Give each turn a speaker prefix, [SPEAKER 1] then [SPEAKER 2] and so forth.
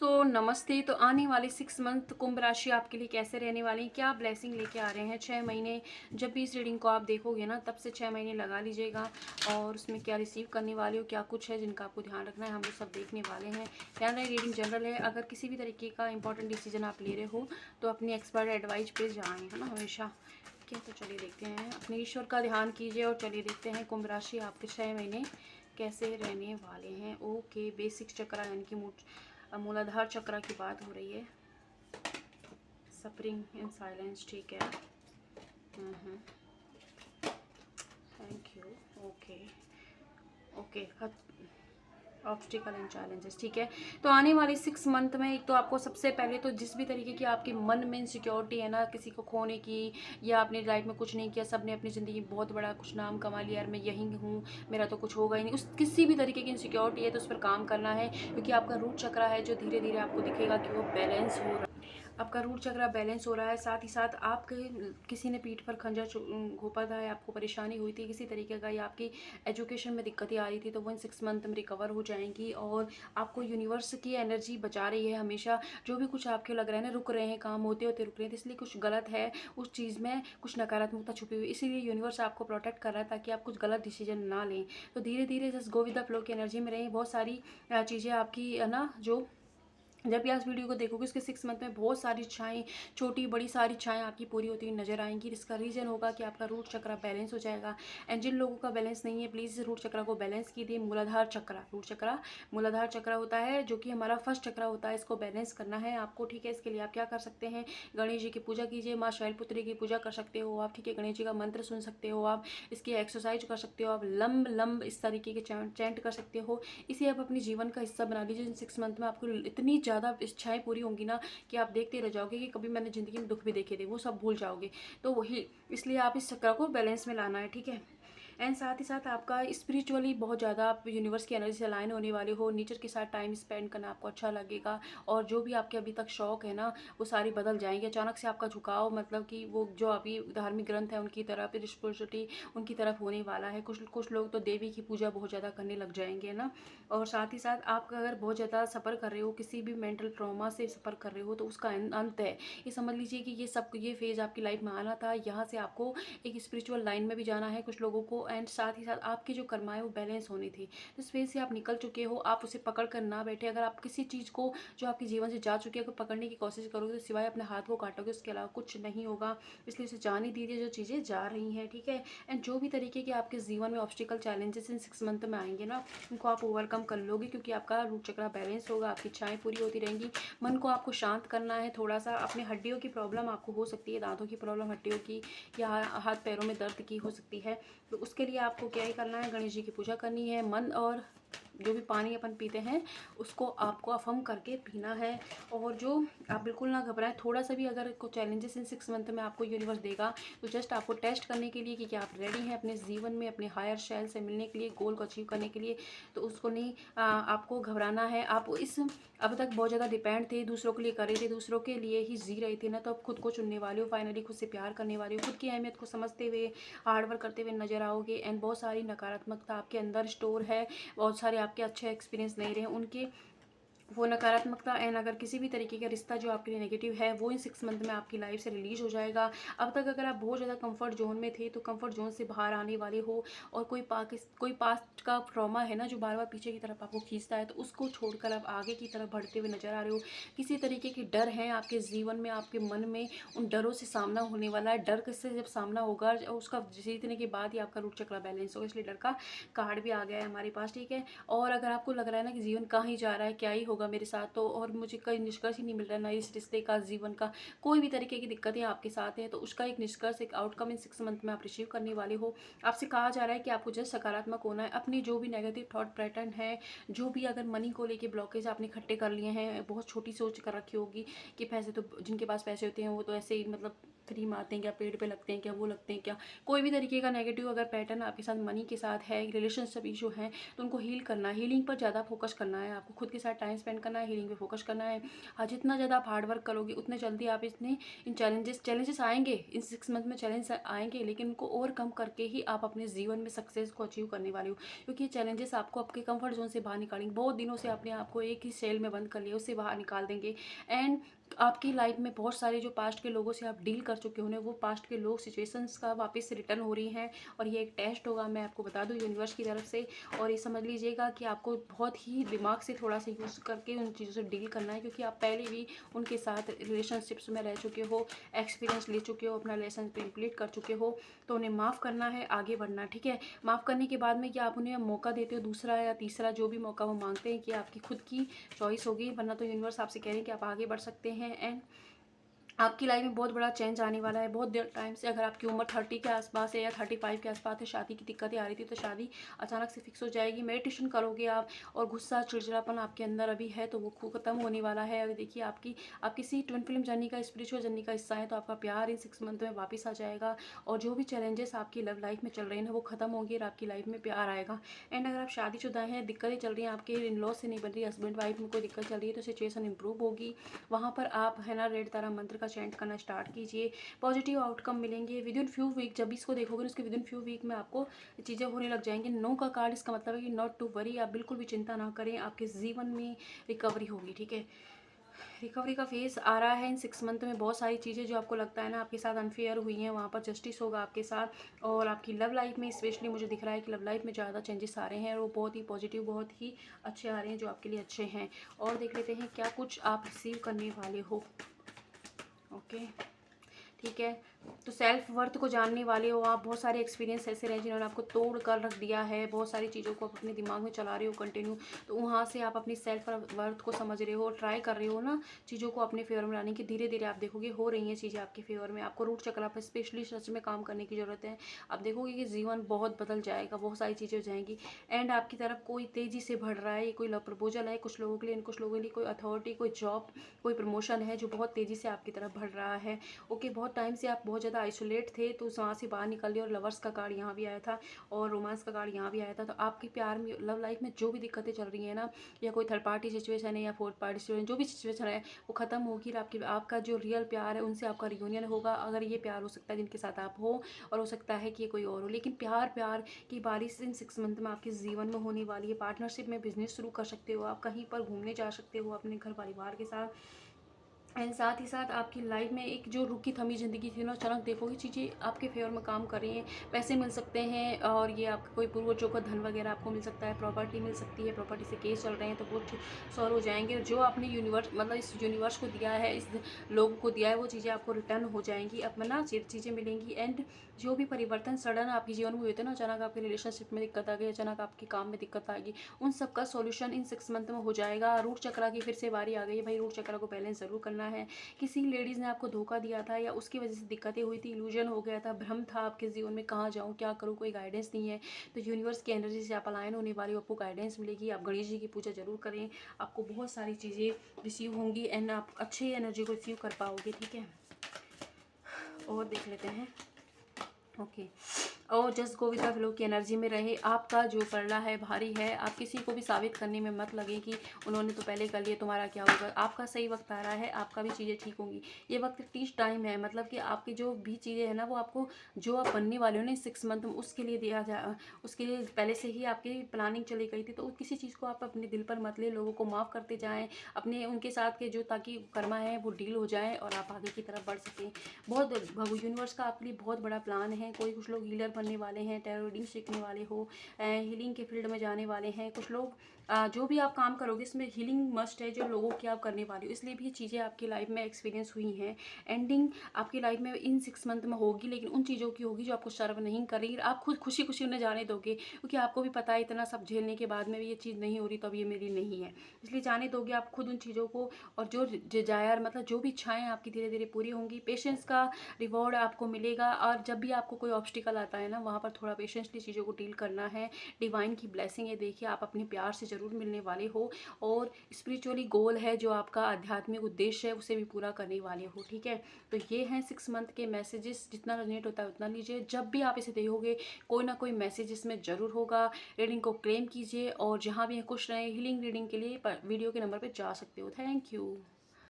[SPEAKER 1] दोस्तों नमस्ते। तो आने वाले 6 मंथ कुंभ राशि आपके लिए कैसे रहने वाली है, क्या ब्लेसिंग लेके आ रहे हैं 6 महीने। जब भी इस रीडिंग को आप देखोगे ना, तब से 6 महीने लगा लीजिएगा और उसमें क्या रिसीव करने वाले हो, क्या कुछ है जिनका आपको ध्यान रखना है, हम लोग सब देखने वाले हैं। ध्यान रहे रीडिंग जनरल है। अगर किसी भी तरीके का इंपॉर्टेंट डिसीजन आप ले रहे हो तो अपनी एक्सपर्ट एडवाइस पे जाएँ, है ना, हमेशा। ठीक है, तो चलिए देखते हैं। अपने ईश्वर का ध्यान कीजिए और चलिए देखते हैं कुंभ राशि आपके 6 महीने कैसे रहने वाले हैं। ओके, बेसिक चक्र यानी कि मूलाधार चक्र की बात हो रही है। सफरिंग इन साइलेंस, ठीक है। Thank you. Okay okay, obstacle and challenges, ठीक है। तो आने वाले 6 मंथ में एक तो आपको सबसे पहले तो जिस भी तरीके की आपके मन में इनसिक्योरिटी है ना, किसी को खोने की या अपनी लाइफ में कुछ नहीं किया, सब ने अपनी ज़िंदगी में बहुत बड़ा कुछ नाम कमा लिया, यार मैं यहीं हूँ, मेरा तो कुछ होगा ही नहीं, उस किसी भी तरीके की इनसिक्योरिटी है तो उस पर काम करना है। क्योंकि आपका रूट चक्र है जो धीरे धीरे आपको दिखेगा कि वो बैलेंस हो रहा है। आपका रूट चक्र बैलेंस हो रहा है। साथ ही साथ आपके किसी ने पीठ पर खंजर घोंपा था, आपको परेशानी हुई थी किसी तरीके का, या आपकी एजुकेशन में दिक्कतें आ रही थी, तो वो इन 6 मंथ में रिकवर हो जाएंगी। और आपको यूनिवर्स की एनर्जी बचा रही है हमेशा। जो भी कुछ आपको लग रहा है ना, रुक रहे हैं काम, होते होते रुक रहे हैं, तो इसलिए कुछ गलत है, उस चीज़ में कुछ नकारात्मकता छुपी हुई, इसीलिए यूनिवर्स आपको प्रोटेक्ट कर रहा है ताकि आप कुछ गलत डिसीजन ना लें। तो धीरे धीरे just go with the flow की एनर्जी में रहें। बहुत सारी चीज़ें आपकी है ना, जो जब भी आप इस वीडियो को देखोगे उसके 6 मंथ में बहुत सारी इच्छाएं, छोटी बड़ी सारी इच्छाएं आपकी पूरी होती हुई नजर आएंगी। इसका रीज़न होगा कि आपका रूट चक्र बैलेंस हो जाएगा। एंड जिन लोगों का बैलेंस नहीं है, प्लीज़ रूट चक्र को बैलेंस कीजिए। मूलाधार चक्र, रूट चक्र मूलाधार चक्र होता है जो कि हमारा फर्स्ट चक्र होता है, इसको बैलेंस करना है आपको, ठीक है। इसके लिए आप क्या कर सकते हैं, गणेश जी की पूजा कीजिए, माँ शैलपुत्री की पूजा कर सकते हो आप, ठीक है। गणेश जी का मंत्र सुन सकते हो आप, इसकी एक्सरसाइज कर सकते हो आप, लंब लंब इस तरीके के चैंट कर सकते हो। इसे आप अपने जीवन का हिस्सा बना लीजिए। इन 6 मंथ में आपको इतनी ज़्यादा इच्छाएं पूरी होंगी ना कि आप देखते रह जाओगे कि कभी मैंने ज़िंदगी में दुख भी देखे थे, वो सब भूल जाओगे। तो वही, इसलिए आप इस चक्र को बैलेंस में लाना है, ठीक है। एंड साथ ही साथ आपका स्पिरिचुअली बहुत ज़्यादा आप यूनिवर्स की एनर्जी से अलाइन होने वाले हो। नेचर के साथ टाइम स्पेंड करना आपको अच्छा लगेगा। और जो भी आपके अभी तक शौक है ना, वो सारी बदल जाएंगे। अचानक से आपका झुकाव, मतलब कि वो जो अभी धार्मिक ग्रंथ है उनकी तरफ, स्पिरिचुअलिटी उनकी तरफ होने वाला है। कुछ कुछ लोग तो देवी की पूजा बहुत ज़्यादा करने लग जाएंगे ना। और साथ ही साथ आप अगर बहुत ज़्यादा सफ़र कर रहे हो, किसी भी मेंटल ट्रॉमा से सफ़र कर रहे हो, तो उसका अंत है। ये समझ लीजिए कि ये फेज़ आपकी लाइफ में आना था। यहाँ से आपको एक स्पिरिचुअल लाइन में भी जाना है कुछ लोगों को। एंड साथ ही साथ आपकी जो कर्माएं वो बैलेंस होनी थी, तो इस फेज से आप निकल चुके हो। आप उसे पकड़ कर ना बैठे। अगर आप किसी चीज़ को जो आपके जीवन से जा चुकी है, अगर पकड़ने की कोशिश करोगे तो सिवाय अपने हाथ को काटोगे, उसके अलावा कुछ नहीं होगा। इसलिए उसे जाने दीजिए जो चीज़ें जा रही हैं, ठीक है। एंड जो भी तरीके के आपके जीवन में ऑब्स्टिकल चैलेंजेस इन 6 मंथ में आएंगे ना, उनको आप ओवरकम कर लोगे, क्योंकि आपका रूट चक्र बैलेंस होगा, आपकी इच्छाएं पूरी होती रहेंगी। मन को आपको शांत करना है थोड़ा सा। अपने हड्डियों की प्रॉब्लम आपको हो सकती है, दांतों की प्रॉब्लम, हड्डियों की, या हाथ पैरों में दर्द की हो सकती है। तो उसके लिए आपको क्या ही करना है, गणेश जी की पूजा करनी है। मन और जो भी पानी अपन पीते हैं उसको आपको अफर्म करके पीना है। और जो आप बिल्कुल ना घबराएं, थोड़ा सा भी अगर कुछ चैलेंजेस इन 6 मंथ में आपको यूनिवर्स देगा, तो जस्ट आपको टेस्ट करने के लिए कि क्या आप रेडी हैं अपने जीवन में अपने हायर शेल से मिलने के लिए, गोल को अचीव करने के लिए। तो उसको नहीं आपको घबराना है। आप इस अब तक बहुत ज़्यादा डिपेंड थे, दूसरों के लिए कर रहे थे, दूसरों के लिए ही जी रहे थे ना, तो अब खुद को चुनने वाले हो, फाइनली खुद से प्यार करने वाले हो, खुद की अहमियत को समझते हुए हार्डवर्क करते हुए नजर आओगे। एंड बहुत सारी नकारात्मकता आपके अंदर स्टोर है, बहुत सारे आपके अच्छे एक्सपीरियंस नहीं रहे, उनके वो नकारात्मकता एंड अगर किसी भी तरीके का रिश्ता जो आपके लिए नेगेटिव है, वो इन 6 मंथ में आपकी लाइफ से रिलीज हो जाएगा। अब तक अगर आप बहुत ज़्यादा कंफर्ट जोन में थे, तो कंफर्ट जोन से बाहर आने वाले हो। और कोई पास्ट का ट्रॉमा है ना, जो बार बार पीछे की तरफ आपको खींचता है, तो उसको छोड़कर आप आगे की तरफ बढ़ते हुए नजर आ रहे हो। किसी तरीके के डर हैं आपके जीवन में, आपके मन में, उन डरों से सामना होने वाला है। डर से जब सामना होगा, उसका जीतने के बाद ही आपका रूट चक्र बैलेंस होगा। इसलिए डर का कार्ड भी आ गया है हमारे पास, ठीक है। और अगर आपको लग रहा है ना कि जीवन कहाँ ही जा रहा है, क्या ही होगा मेरे साथ, तो और मुझे कोई निष्कर्ष ही नहीं मिल रहा है, ना इस रिश्ते का, जीवन का, कोई भी तरीके की दिक्कतें आपके साथ हैं, तो उसका एक निष्कर्ष, एक आउटकम इन 6 मंथ में आप रिसीव करने वाले हो। आपसे कहा जा रहा है कि आपको जस्ट सकारात्मक होना है। अपनी जो भी नेगेटिव थॉट पैटर्न है, जो भी अगर मनी को लेके ब्लॉकेज आपने इकट्ठे कर लिए हैं, बहुत छोटी सोच कर रखी होगी कि पैसे तो, जिनके पास पैसे होते हैं वो तो ऐसे ही मतलब फ्री मारते हैं क्या, पेड़ पे लगते हैं क्या, वो लगते हैं क्या, कोई भी तरीके का नेगेटिव अगर पैटर्न आपके साथ मनी के साथ है, रिलेशनशिप इशू है, तो उनको हील करना है। हीलिंग पर ज़्यादा फोकस करना है आपको, खुद के साथ टाइम स्पेंड करना है, हीलिंग पे फोकस करना है। हाँ, जितना ज़्यादा आप हार्ड वर्क करोगे उतने जल्दी आप इन चैलेंजेस आएंगे, इन 6 मंथ में चैलेंज आएंगे, लेकिन उनको ओवरकम करके ही आप अपने जीवन में सक्सेस को अचीव करने वाले हो। क्योंकि ये चैलेंजेस आपको आपके कंफर्ट जोन से बाहर निकालेंगे। बहुत दिनों से आपने आपको एक ही सेल में बंद कर लिया, उससे बाहर निकाल देंगे। एंड आपकी लाइफ में बहुत सारे जो पास्ट के लोगों से आप डील कर चुके होंगे, वो पास्ट के लोग सिचुएशंस का वापस से रिटर्न हो रही हैं। और ये एक टेस्ट होगा, मैं आपको बता दूं यूनिवर्स की तरफ से। और ये समझ लीजिएगा कि आपको बहुत ही दिमाग से थोड़ा सा यूज़ करके उन चीज़ों से डील करना है, क्योंकि आप पहले भी उनके साथ रिलेशनशिप्स में रह चुके हो, एक्सपीरियंस ले चुके हो, अपना लेसन कंप्लीट कर चुके हो। तो उन्हें माफ़ करना है, आगे बढ़ना, ठीक है। माफ़ करने के बाद में क्या आप उन्हें मौका देते हो, दूसरा या तीसरा जो भी मौका वो मांगते हैं, कि आपकी खुद की चॉइस होगी, वरना तो यूनिवर्स आपसे कह रहे हैं कि आप आगे बढ़ सकते हैं। एंड आपकी लाइफ में बहुत बड़ा चेंज आने वाला है। बहुत देर टाइम से अगर आपकी उम्र 30 के आसपास है या 35 के आसपास है, शादी की दिक्कतें आ रही थी, तो शादी अचानक से फिक्स हो जाएगी। मेडिटेशन करोगे आप, और गुस्सा चिड़चिड़ापन आपके अंदर अभी है तो वो खत्म होने वाला है। अगर देखिए आप किसी ट्विन फिल्म जर्नी का, स्पिरिचुअल जर्नी का हिस्सा है, तो आपका प्यार इन 6 मंथ में वापस आ जाएगा। और जो भी चैलेंजेस आपकी लव लाइफ में चल रहे हैं वो खत्म होंगे और आपकी लाइफ में प्यार आएगा। एंड अगर आप शादीशुदा हैं, दिक्कतें चल रही हैं, आपके इन लॉ से नहीं बन रही, हस्बैंड वाइफ में कोई दिक्कत चल रही है, तो सिचुएशन इंप्रूव होगी। वहाँ पर आप है ना रेड तारा मंत्र का चैंट करना स्टार्ट कीजिए, पॉजिटिव आउटकम मिलेंगे विद इन फ्यू वीक। जब इसको देखोगे उसके विद इन फ्यू वीक में आपको चीज़ें होने लग जाएंगी। नो का कार्ड, इसका मतलब है कि नॉट टू वरी, आप बिल्कुल भी चिंता ना करें, आपके जीवन में रिकवरी होगी, ठीक है। रिकवरी का फेज आ रहा है इन 6 मंथ में। बहुत सारी चीज़ें जो आपको लगता है ना आपके साथ अनफेयर हुई हैं, वहाँ पर जस्टिस होगा आपके साथ। और आपकी लव लाइफ में स्पेशली मुझे दिख रहा है कि लव लाइफ में ज़्यादा चेंजेस आ रहे हैं, और वो बहुत ही पॉजिटिव, बहुत ही अच्छे आ रहे हैं, जो आपके लिए अच्छे हैं। और देख लेते हैं क्या कुछ आप रिसीव करने वाले हो। ओके, ठीक है। तो सेल्फ वर्थ को जानने वाले हो आप। बहुत सारे एक्सपीरियंस ऐसे रहे जिन्होंने आपको तोड़ कर रख दिया है, बहुत सारी चीज़ों को आप अपने दिमाग में चला रहे हो कंटिन्यू, तो वहाँ से आप अपनी सेल्फ वर्थ को समझ रहे हो, ट्राई कर रहे हो ना चीज़ों को अपने फेवर में लाने की। धीरे धीरे आप देखोगे हो रही हैं चीज़ें आपके फेवर में। आपको रूट चक्र पर स्पेशली सच में काम करने की ज़रूरत है। आप देखोगे कि जीवन बहुत बदल जाएगा, बहुत सारी चीज़ें हो जाएंगी। एंड आपकी तरफ कोई तेज़ी से बढ़ रहा है, कोई लव प्रपोजल है कुछ लोगों के लिए, कुछ लोगों के लिए कोई अथॉरिटी, कोई जॉब, कोई प्रमोशन है जो बहुत तेज़ी से आपकी तरफ बढ़ रहा है। ओके, बहुत टाइम से आप बहुत ज़्यादा आइसोलेट थे, तो वहाँ से बाहर निकल लिए। और लवर्स का कार्ड यहाँ भी आया था, और रोमांस का कार्ड यहाँ भी आया था। तो आपके प्यार में, लव लाइफ में जो भी दिक्कतें चल रही हैं ना, या कोई थर्ड पार्टी सिचुएशन है या फोर्थ पार्टी सिचुएशन, जो भी सिचुएशन है वो खत्म होगी। और आपका जो रियल प्यार है उनसे आपका रियूनियन होगा। अगर ये प्यार हो सकता है जिनके साथ आप हो, और हो सकता है कि ये कोई और हो, लेकिन प्यार की बारिश इन 6 मंथ में आपके जीवन में होने वाली है। पार्टनरशिप में बिजनेस शुरू कर सकते हो आप, कहीं पर घूमने जा सकते हो अपने घर परिवार के साथ। एंड साथ ही साथ आपकी लाइफ में एक जो रुकी थमी ज़िंदगी थी ना, अचानक देखोगे चीज़ें आपके फेवर में काम कर रही हैं। पैसे मिल सकते हैं, और ये आपका कोई पूर्वजों का धन वगैरह आपको मिल सकता है। प्रॉपर्टी मिल सकती है, प्रॉपर्टी से केस चल रहे हैं तो वो सॉल्व हो जाएंगे। जो आपने यूनिवर्स, मतलब इस यूनिवर्स को दिया है, इस लोगों को दिया है, वो चीज़ें आपको रिटर्न हो जाएंगी, अपना चीज़ें मिलेंगी। एंड जो भी परिवर्तन सडन आपके जीवन में हुए थे ना, अचानक आपके रिलेशनशिप में दिक्कत आ गई, अचानक आपके काम में दिक्कत आ गई, उन सब का सॉल्यूशन इन 6 मंथ में हो जाएगा। रूट चक्र की फिर से बारी आ गई है भाई, रूट चक्र को बैलेंस ज़रूर करना है। किसी लेडीज़ ने आपको धोखा दिया था, या उसकी वजह से दिक्कतें हुई थी, इल्यूजन हो गया था, भ्रम था आपके जीवन में, कहाँ जाऊँ क्या करूँ, कोई गाइडेंस नहीं है, तो यूनिवर्स की एनर्जी से आप अलाइन होने वाले हो, आपको गाइडेंस मिलेगी। आप गणेश जी की पूजा जरूर करें, आपको बहुत सारी चीज़ें रिसीव होंगी, एंड आप अच्छी एनर्जी को रिसीव कर पाओगे, ठीक है। और देख लेते हैं। ओके, और just go with the flow की एनर्जी में रहे। आपका जो पलड़ा है भारी है, आप किसी को भी साबित करने में मत लगे कि उन्होंने तो पहले कर लिया, तुम्हारा क्या होगा। आपका सही वक्त आ रहा है, आपका भी चीज़ें ठीक होंगी। ये वक्त टीच टाइम है, मतलब कि आपकी जो भी चीज़ें हैं ना, वो आपको जो आप बनने वाले हो ना 6 मंथ में, उसके लिए दिया जा, उसके लिए पहले से ही आपकी प्लानिंग चली गई थी। तो किसी चीज़ को आप अपने दिल पर मत ले, लोगों को माफ़ करते जाएँ अपने, उनके साथ के जो, ताकि कर्मा है वो डील हो जाए और आप आगे की तरफ बढ़ सकें। बहुत यूनिवर्स का आपके लिए बहुत बड़ा प्लान है। कुछ लोग हीलर बनने वाले हैं, टैरो रीडिंग सीखने वाले हो, हीलिंग के फील्ड में जाने वाले हैं। कुछ लोग जो भी आप काम करोगे इसमें हीलिंग मस्ट है, जो लोगों की आप करने वाले हो, इसलिए भी चीज़ें आपकी लाइफ में एक्सपीरियंस हुई हैं। एंडिंग आपकी लाइफ में इन 6 मंथ में होगी, लेकिन उन चीज़ों की होगी जो आपको सर्व नहीं कर रही। आप खुद खुशी खुशी उन्हें जाने दोगे, क्योंकि आपको भी पता है इतना सब झेलने के बाद में भी ये चीज़ नहीं हो रही, तो अब ये मेरी नहीं है, इसलिए जाने दोगे आप खुद उन चीज़ों को। और जो डिजायर, मतलब जो भी इच्छाएं आपकी धीरे धीरे पूरी होंगी। पेशेंस का रिवॉर्ड आपको मिलेगा। और जब भी आपको कोई ऑब्स्टिकल आता है ना, वहाँ पर थोड़ा पेशेंसली चीज़ों को डील करना है। डिवाइन की ब्लेसिंग है, देखिए आप अपने प्यार से ज़रूर मिलने वाले हो, और स्पिरिचुअली गोल है जो आपका आध्यात्मिक उद्देश्य है उसे भी पूरा करने वाले हो, ठीक है। तो ये हैं 6 मंथ के मैसेजेस, जितना रेजोनेट होता है उतना लीजिए। जब भी आप इसे देखोगे कोई ना कोई मैसेज इसमें ज़रूर होगा। रीडिंग को क्लेम कीजिए, और जहाँ भी खुश रहें। हीलिंग रीडिंग के लिए वीडियो के नंबर पर जा सकते हो। Thank you.